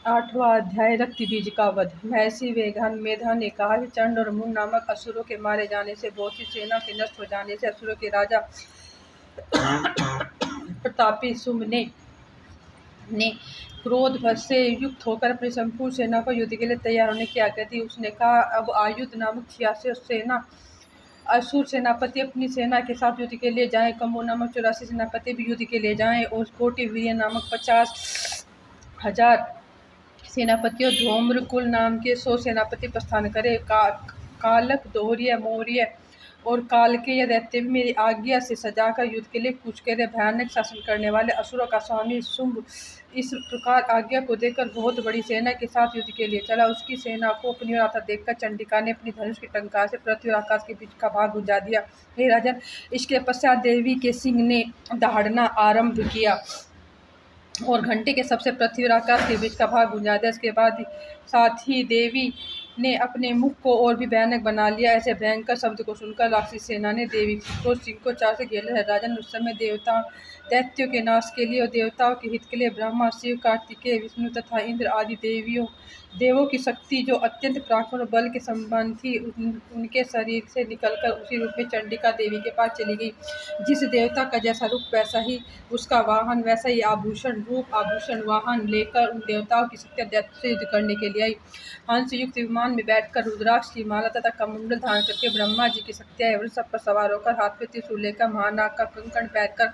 8वां अध्याय रक्त बीज का वध। महर्षि मेधा ने कहा कि चंड और मुंड नामक असुरों के मारे जाने से, बहुत सी सेना के नष्ट हो जाने से असुरों के राजा प्रतापी शुंभ ने क्रोध वश से युक्त होकर अपनी संपूर्ण सेना को युद्ध के लिए तैयार होने की आज्ञा दी। उसने कहा, अब आयुध नामक 86 सेना असुर सेनापति अपनी सेना के साथ युद्ध के लिए जाएं। कम्बो नामक 84 सेनापति भी युद्ध के लिए जाएं और कोटि वीर्य नामक 50,000 सेनापतियों धूम्रकुल नाम के 100 सेनापति प्रस्थान करें। कालक, दोहरिया, मौर्य और कालकेय दैत्य भी मेरी आज्ञा से सजाकर युद्ध के लिए कूच करे। भयानक शासन करने वाले असुरों का स्वामी शुंभ इस प्रकार आज्ञा को देकर बहुत बड़ी सेना के साथ युद्ध के लिए चला। उसकी सेना को अपनी ओर आता देखकर चंडिका ने अपनी धनुष की टंकार से पृथ्वी और आकाश के बीच का भाग गुंजा दिया। हे राजन, इसके पश्चात देवी के सिंह ने दहाड़ना आरंभ किया और घंटे के सबसे पृथ्वी और आकाश के बीच का भाग गुंजा दिया। इसके बाद साथ ही देवी ने अपने मुख को और भी भयानक बना लिया। ऐसे भयंकर शब्द को सुनकर राक्षसी सेना ने देवी को सिंह को चार से घेर लिया। राजन, उस समय दैत्यों के नाश के लिए और देवताओं के हित के लिए ब्रह्मा, शिव, कार्तिकेय, विष्णु तथा इंद्र आदि देवों की शक्ति जो अत्यंत पराक्रम और बल के संबंध थी, उनके शरीर से निकलकर उसी रूप में चंडिका देवी के पास चली गई। जिस देवता का जैसा रूप वैसा ही उसका वाहन, वैसा ही आभूषण वाहन लेकर उन देवताओं की शक्ति दैत्य से युद्ध करने के लिए आई। हंस युक्त विमान में बैठकर रुद्राक्ष की माला तथा कमंडल धारण करके ब्रह्मा जी की शक्ति आई। वृषभ पर सवार होकर हाथ में त्रिशूल लेकर महानाग का कंकण पहनकर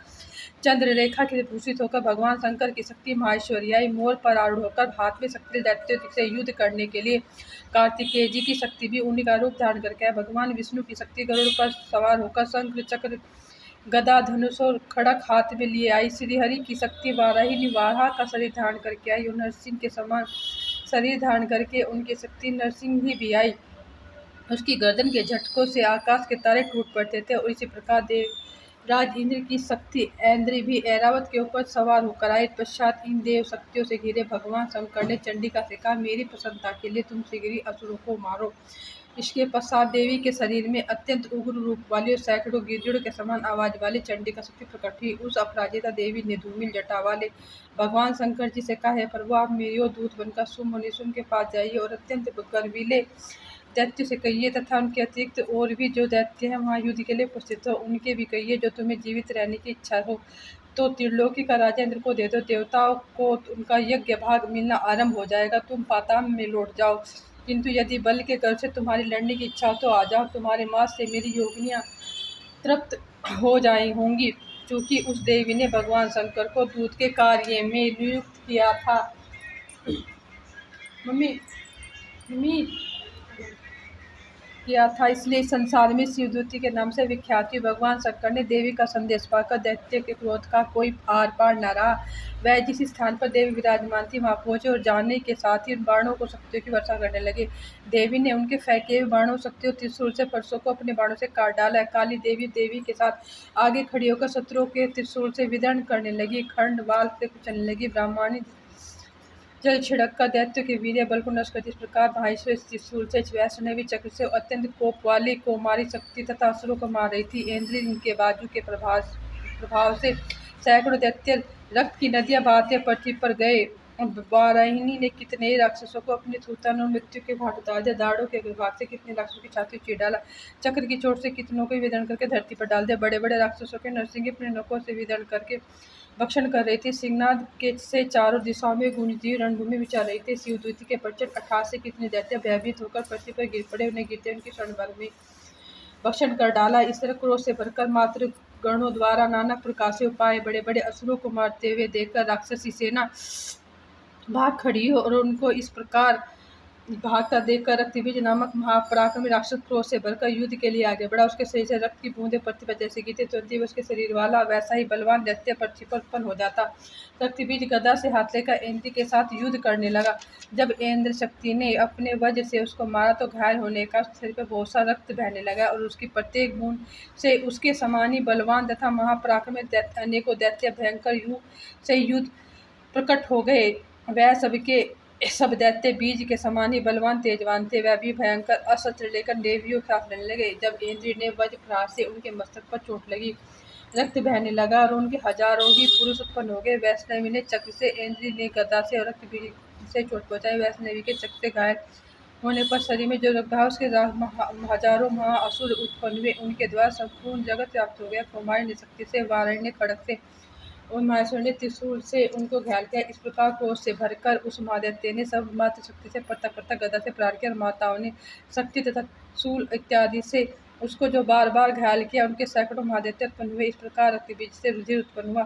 चंद्ररेखा के भूषित होकर भगवान शंकर की शक्ति महाश्वरी आई। मोर पर आरूढ़ होकर हाथ में शक्ति दैत्यों से युद्ध करने के लिए कार्तिकेय जी की शक्ति भी उन्हीं का रूप धारण करके आए। भगवान विष्णु की शक्ति गरुड़ पर सवार होकर शंख, चक्र, गदा, धनुष और खड़क हाथ में लिए आई। श्री हरि की शक्ति वाराही वाराह का शरीर धारण करके आई और नरसिंह के समान शरीर धारण करके उनकी शक्ति नरसिंह भी आई। उसकी गर्दन के झटकों से आकाश के तारे टूट पड़ते थे और इसी प्रकार देवराज इंद्र की शक्ति ऐन्द्री भी ऐरावत के ऊपर सवार होकर आई। पश्चात इन देव शक्तियों से घिरे भगवान शंकर ने चंडिका से कहा, मेरी प्रसन्नता के लिए तुम शीघ्र ही असुरों को मारो। इसके पश्चात देवी के शरीर में अत्यंत उग्र रूप वाली और सैकड़ों गिरजिड़ों के समान आवाज वाली चंडिका शक्ति प्रकट हुई। उस अपराजिता देवी ने धूमिल जटा वाले भगवान शंकर जी से कहा, हे प्रभु, आप मेरी ओर दूत बनकर शुंभ और निशुंभ के पास जाइए और अत्यंत गर्वीले दैत्यों से कहिए तथा उनके अतिरिक्त और भी जो दैत्य हैं वहाँ युद्ध के लिए उपस्थित हो, उनके भी कहिए जो तुम्हें जीवित रहने की इच्छा हो तो त्रिलोकी का राजा इंद्र को दे दो। देवताओं को उनका यज्ञ भाग मिलना आरंभ हो जाएगा। तुम पाताल में लौट जाओ, किंतु यदि बल के गर्व से तुम्हारी लड़ने की इच्छा हो तो आ जाओ। तुम्हारे मांस से मेरी योगिनियाँ तृप्त हो जाई होंगी। चूंकि उस देवी ने भगवान शंकर को दूत के कार्य में नियुक्त किया था। इसलिए इस संसार में शिवदूती के नाम से विख्यात हुई। भगवान शंकर ने देवी का संदेश पाकर दैत्य के क्रोध का कोई आर पार न रहा। वह जिस स्थान पर देवी विराजमान थी वहां पहुंचे और जाने के साथ ही उन बाणों को शक्तियों की वर्षा करने लगे। देवी ने उनके फेंके हुए बाणों, शक्तियों, त्रिशूल से परसों को अपने बाणों से काट डाला। काली देवी के साथ आगे खड़ी होकर शत्रुओं के त्रिशूल से विदर्ण करने लगी, खंड वाल से कुचलने लगी। ब्राह्मणी जल छिड़क कर दैत्य के वीर्य बल को नष्ट करती। इस प्रकार भाईश्वर त्रिशूल से, वैष्णवी चक्र से अत्यंत कोप वाली कौमारी शक्ति तथा असुरों को मार रही थी। ऐन्द्री इनके बाजू के प्रभाव से सैकड़ों दैत्य रक्त की नदियां बहाते पृथ्वी पर गए। वाराहिनी ने कितने ही राक्षसों को अपनी थूथन और मृत्यु के घाट उतार दिया। दाढ़ों के विभाग से कितने राक्षसों की छाती चीर डाला। चक्र की चोट से कितनों को विदर्ण करके धरती पर डाल दिया। बड़े बड़े राक्षसों के नरसिंह अपने नखों से विदर्ण करके भक्षण कर रही थी। सिंहनाद के से चारों दिशाओं में गूंजती हुई रणभूमि विचार रही थी। शिवदूती के प्रचंड अट्टहास से कितने दैत्य भयभीत होकर पृथ्वी पर गिर पड़े। उन्हें गिरते उनकी क्षण भर में भक्षण कर डाला। इस तरह क्रोध से भरकर मात्र गणों द्वारा नाना प्रकार से उपाय बड़े बड़े असुरों को मारते हुए देखकर राक्षसी सेना भाग खड़ी हो और उनको इस प्रकार भागता देखकर रक्तबीज नामक महापराक्रमी राक्षस क्रोध से भरकर युद्ध के लिए आगे बढ़ा। उसके शरीर से रक्त की बूंदें पृथ्वी पर जैसे गिरती, तुरंत ही उसके शरीर वाला वैसा ही बलवान दैत्य पृथ्वी पर उत्पन्न हो जाता। रक्तबीज गदा से हाथ लेकर ऐन्द्री के साथ युद्ध करने लगा। जब इंद्र शक्ति ने अपने वज्र से उसको मारा तो घायल होने का शरीर पर बहुत सा रक्त बहने लगा और उसकी प्रत्येक बूंद से उसके समान ही बलवान तथा महापराक्रमी अनेकों दैत्य भयंकर युद्ध प्रकट हो गए। वह सब दैत्य बीज के समान ही बलवान तेजवान थे। वह भी भयंकर अस्त्र लेकर देवियों के साथ लड़ने लगे। जब ऐन्द्री ने वज्र प्रहार से उनके मस्तक पर चोट लगी रक्त बहने लगा और उनके हजारों ही पुरुष उत्पन्न हो गए। वैष्णवी ने चक्र से, इंद्री ने गदा से और रक्त बीज से चोट पहुंचाई। वैष्णवी के चक्र से घायल होने पर शरीर में जो रक्त था उसके हजारों महाअसुर उत्पन्न हुए। उनके द्वारा संपूर्ण जगत व्याप्त हो गया। कुमारी ने शक्ति से, वाराणी ने खड़ग से और माहेश्वर ने त्रिशूल से उनको घायल किया। इस प्रकार क्रोध से भरकर उस महादैत्य ने सब मात्र शक्ति से पृथक पृथक गदा से प्रहार किया और माताओं ने शक्ति तथा शूल इत्यादि से उसको जो बार बार घायल किया। उनके सैकड़ों महादैत्य उत्पन्न हुए। इस प्रकार रक्त बीज से रुधिर उत्पन्न हुआ।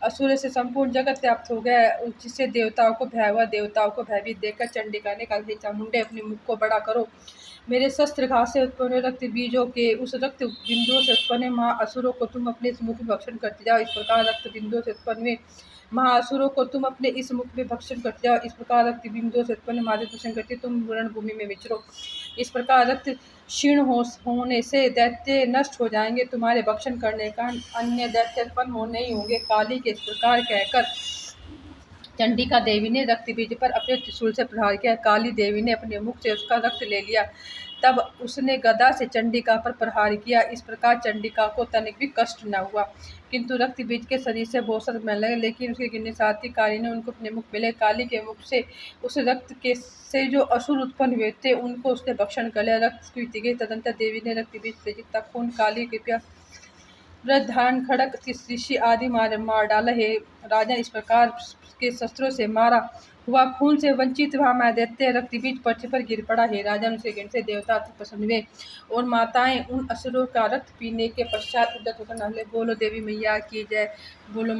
असुर से संपूर्ण जगत व्याप्त हो गया, जिससे देवताओं को भय हुआ। देवताओं को भयभीत देखकर चंडिका ने कहा, हे चामुंडे, अपने मुख को बड़ा करो। मेरे शस्त्र घात से उत्पन्न रक्त बीजों के उस रक्त बिंदुओं से उत्पन्न महाअसुरों को तुम अपने इस मुख में भक्षण करते जाओ। इस प्रकार रक्त बिंदुओं से उत्पन्न हुए महाअसुरों को तुम अपने इस मुख में भक्षण करते जाओ। इस प्रकार रक्त बिंदुओं से उत्पन्न महादेव भक्षण करते तुम रणभूमि में विचरो। इस प्रकार रक्त क्षीण होने से दैत्य नष्ट हो जाएंगे। तुम्हारे भक्षण करने का अन्य दैत्य उत्पन्न हो नहीं होंगे। काली के इस प्रकार कहकर चंडिका देवी ने रक्त बीज पर अपने त्रिशूल से प्रहार किया। काली देवी ने अपने मुख से उसका रक्त ले लिया। तब उसने गदा से चंडिका पर प्रहार किया। इस प्रकार चंडिका को तनिक भी कष्ट न हुआ, किंतु रक्त बीज के शरीर से बहुत सारे मिलने लगे, लेकिन उसके गिरने साथ ही काली ने उनको अपने मुख में ले। काली के मुख से उस रक्त के से जो असुर उत्पन्न हुए थे उनको उसने भक्षण कर लिया। रक्त पीती गई। तदंतर देवी ने रक्त बीज से जितना खून काली कृपया व्रत धारण, खड़ग, ऋषि आदि मार डाला। हे राजन, इस प्रकार के शस्त्रों से मारा हुआ खून से वंचित वह महादैत्य रक्त बीज पृथ्वी पर गिर पड़ा। हे राजन, उसे गिरने से देवता अति प्रसन्न हुए और माताएं उन असुरों का रक्त पीने के पश्चात उद्यत होकर नहले। बोलो देवी मैया की जय। बोलो।